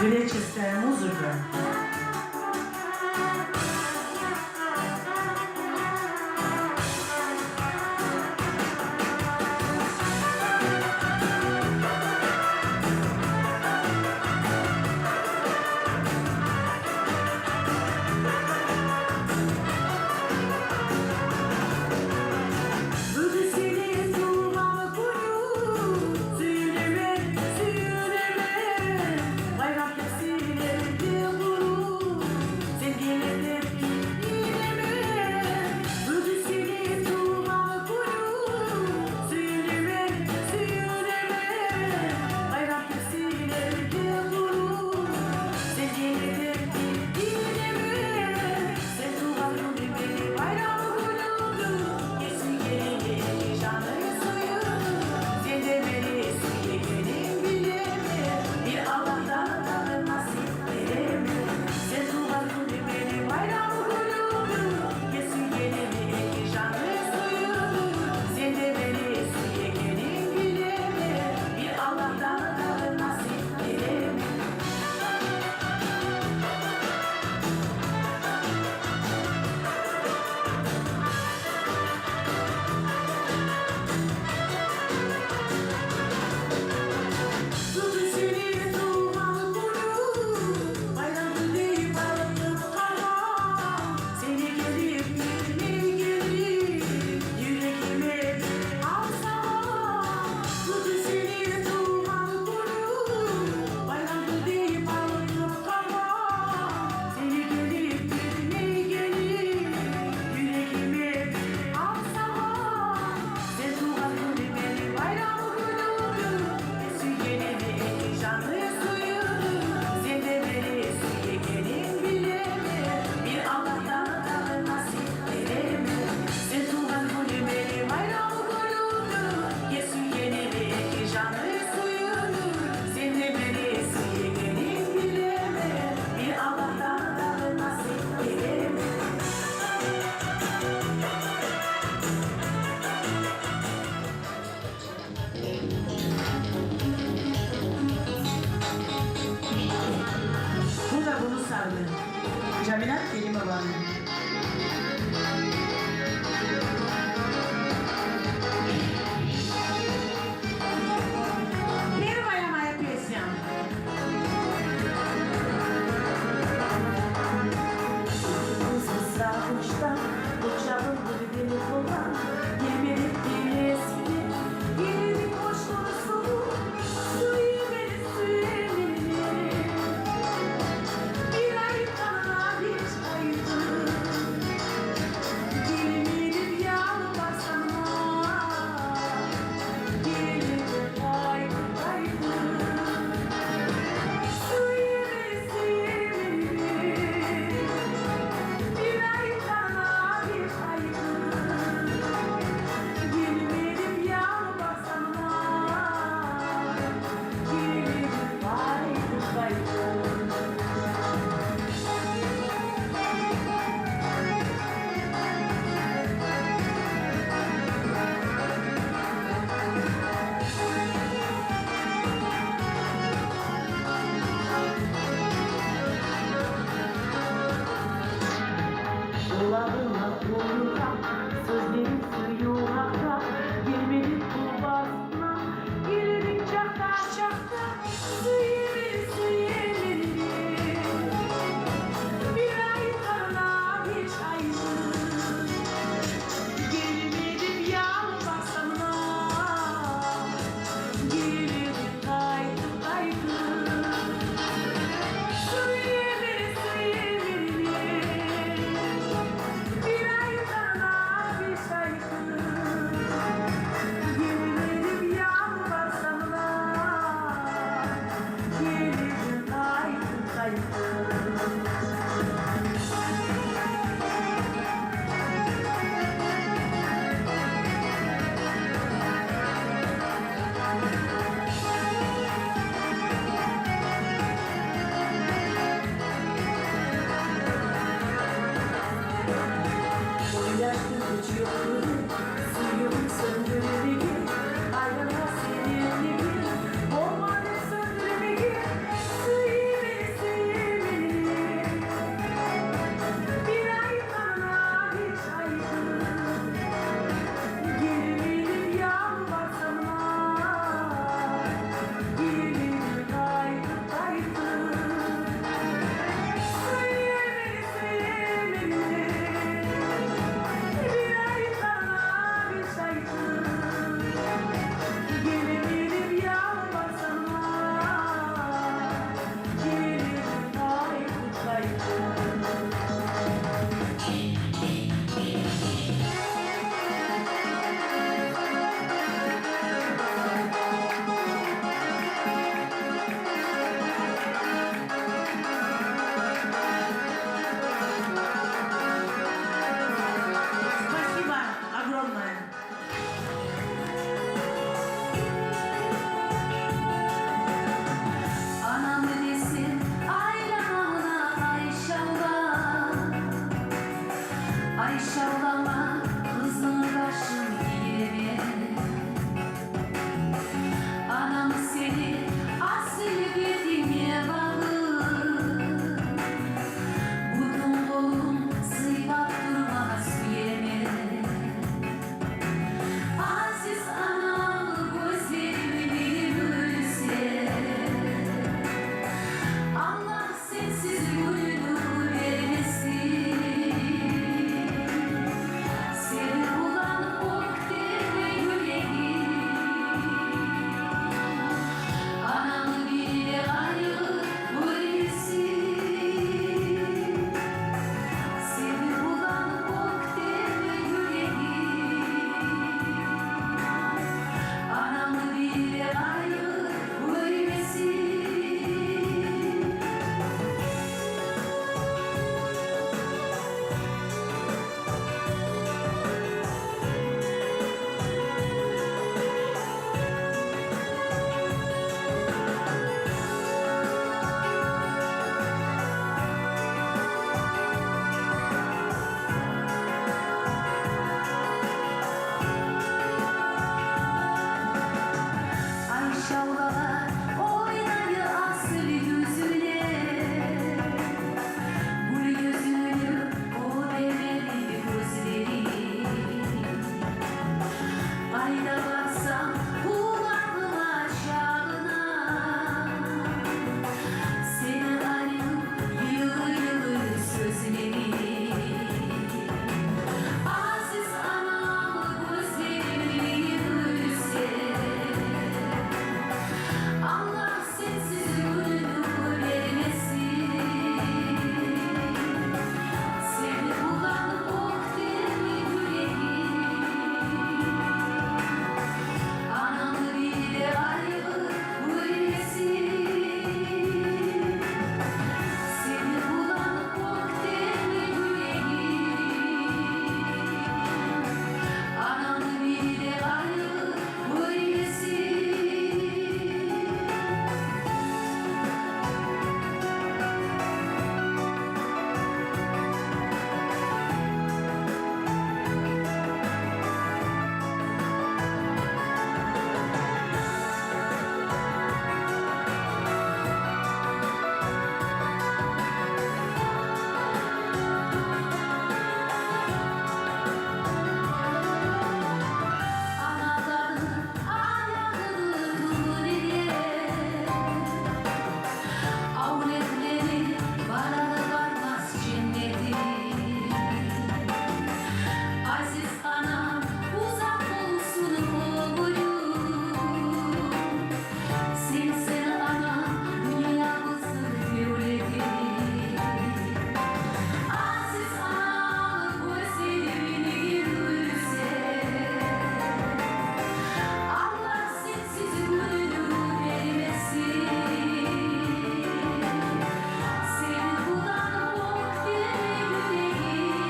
Греческая музыка. Camilat Kerim Babanı. Первая моя песня. Sarhoştan uçalım gülbeni kullan. Yemedik bir eski, yemedik hoşları soğuk. Suyu beni, suyu beni. Bir ay kanına bir aydı. Gelmedim yalvar sana. Gelmedim kaydı kaydı. Suyu beni, suyu beni. Bir ay kanına bir aydı. Gelmedim yalvar sana. Gelmedim kaydı kaydı. Kulağına kuyruğa, sözlerin suyu hakka. Girmedik kulbasına, girdik çakta çakta. Suyu beni, suyu beni. Bir ay kanına bir aydı. Gelmedim yalvar sana. Gelmedim kaydı kaydı. Suyu beni, suyu beni. Bir ay kanına Ay şavlama kızını karşım giyeme. Anam seni asıl bildiğine bağlı. Budum dolum sıybak durmaz yeme. Aziz anam gözlerimi görse, Allah sensiz gönlünü vermesin. Seni bulan ok deme yüreğim. Anamı bile ayrı bölmesin. Seni bulan ok deme yüreğim. Anamı bile ayrı bölmesin. Ay şavlalar oynayı asıl yüzüne. Bu yüzünü o demeli gözleri. Ayda baksam kulağım aşağına. Seni arıyor yılı yılı sözleri. Aziz anam gözlerimi görse, Allah sensiz gönlünü vermesin. Seni bulan ok deme yüreğim. Anamı bile ayrı bölmesin. Seni bulan ok deme yüreğim. Anamı bile ayrı bölmesin. Anaların ayağını nuriye, avretleri bana varmaz cenneti. Aziz anam uzak olsun oğlum. Sensin anam dünyamızın devleti. Aziz anam gözlerimi görse, Allah sensiz gönlünü vermesin. Seni bulan ok deme yüreğim.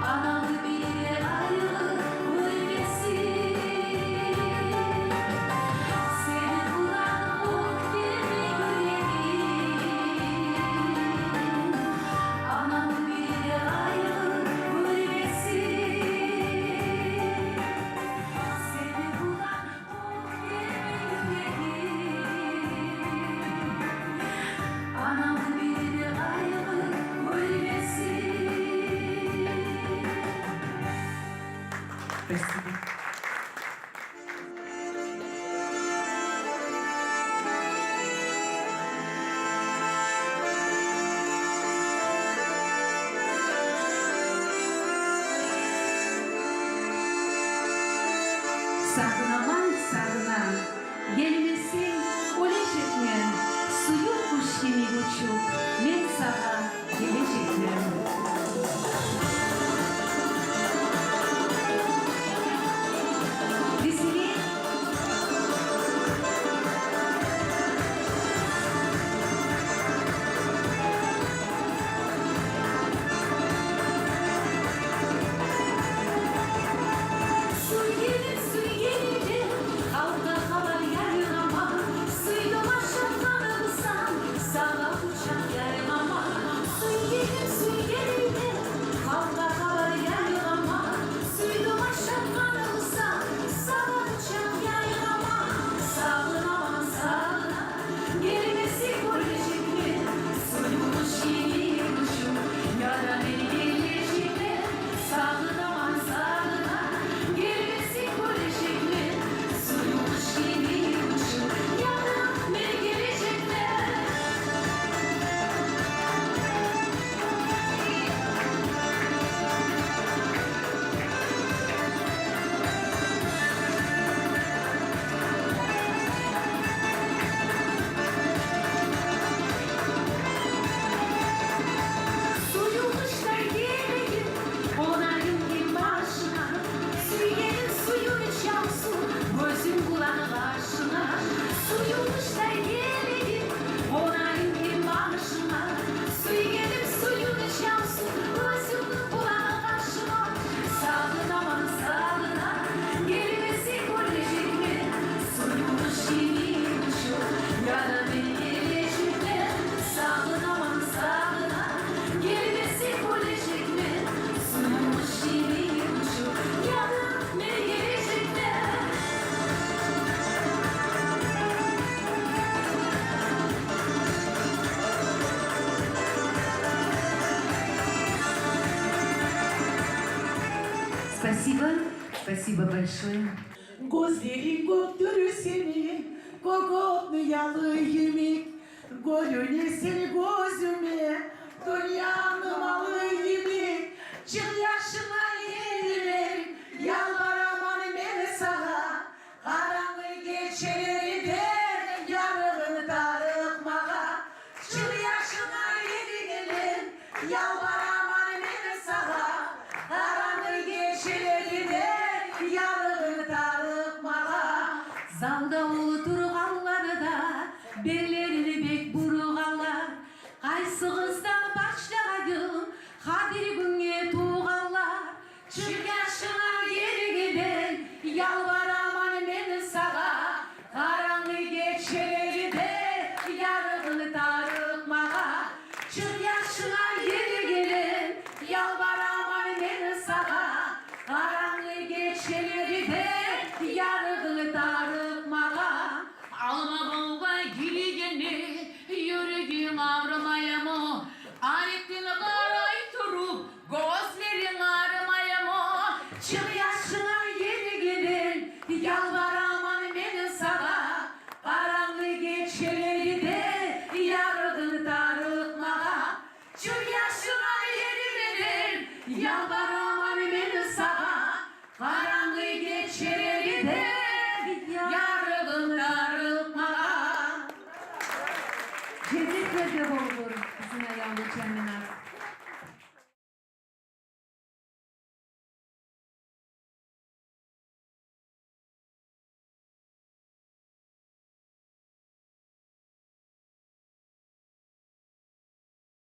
Anamı bile ayrı bölmesin. Seni bulan ok deme yüreğim. Anamı bile ayrı bölmesin. Seni bulan ok deme yüreğim. Anamı bile ayrı bölmesin. Festival. Sakınaman sarına, gelmesin oleşetmen, suyu kuş gibi uçup, men sağa gelecektim. Dizini su gelin Спасибо большое. Gözlerin göktürü seni, kokotlayalı yemek. Gönlüne seni gözüme, dünyanın malı yemek. Çık yaşına yeniler, yalvaramam ben sana. Karanlık geceleri de yarını darıkmağa. Çık yaşına yeniler, yalvaramam ben sana. Karanlık geceleri de yarını darıkmağa. Залда отырғанлары да берлеріне бек бұрғанлар, қайсы қыздан баштағайым қадір күнге туғанлар. Шын yaşına ерігеден ялбараман мен саға, қараңғы кешелерде ярығын тарықмаға. Шын yaşına ерігеден ялбараман мен саға, қараңғы кешелерде yarığını tarıkmağa. Alma baba giligeni yüreğim ağrımaya mı? Aletini karay turup gözlerin ağrımaya mı? Çık yaşına yeni gidin yalvaramam ben sana. Karanlık geceleri de yarığını tarıkmağa. Çık yaşına yeni gidin yalvaramam ben sana. Karanlık geceleri de yarın darılmağa. Cennetlerde olur bizim ayağımda cennet.